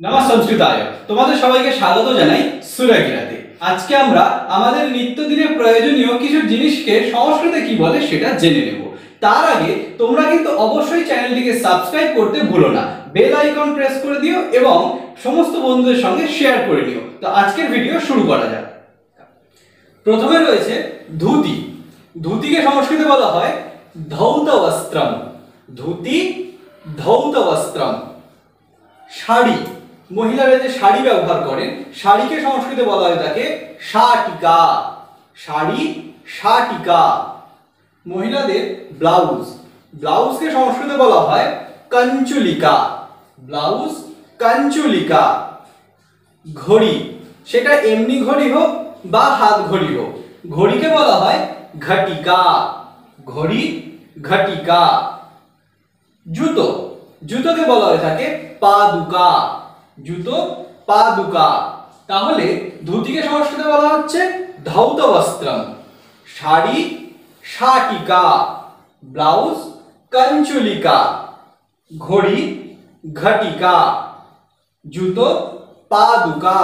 নমস্কার সংস্কৃতায় তোমাদের সবাইকে স্বাগত জানাই সুরাগিরাতে। আজকে আমরা আমাদের নিত্যদিনের প্রয়োজনীয় কিছু জিনিসকে সংস্কৃতে কি বলে সেটা জেনে নেব। তার আগে তোমরা কিন্তু অবশ্যই চ্যানেলটিকে সাবস্ক্রাইব করতে ভুলো না, বেল আইকন প্রেস করে দিও এবং সমস্ত বন্ধুদের সঙ্গে শেয়ার করে নিও। তো আজকের ভিডিও শুরু করা যাক। প্রথমে রয়েছে ধুতি। ধুতিকে সংস্কৃতে বলা হয় ধৌত বস্ত্রম। ধুতি ধৌত বস্ত্রম। শাড়ি, মহিলারা যে শাড়ি ব্যবহার করেন শাড়িকে সংস্কৃতে বলা হয় তাকে শাটিকা। শাড়ি শাটিকা। মহিলাদের ব্লাউজ, ব্লাউজকে সংস্কৃতে বলা হয় কাঞ্চুলিকা। ব্লাউজ কাঞ্চুলিকা। ঘড়ি, সেটা এমনি ঘড়ি হোক বা হাত ঘড়ি হোক, ঘড়িকে বলা হয় ঘটিকা। ঘড়ি ঘটিকা। জুতো, জুতোকে বলা হয়ে থাকে পাদুকা। জুতো পাদুকা। তাহলে ধুতিকে সংস্কৃতে বলা হচ্ছে ধৌত বস্ত্রম, শাড়ি শাটিকা, ব্লাউজ কাঞ্চুলিকা, ঘড়ি ঘটিকা, জুতো পাদুকা।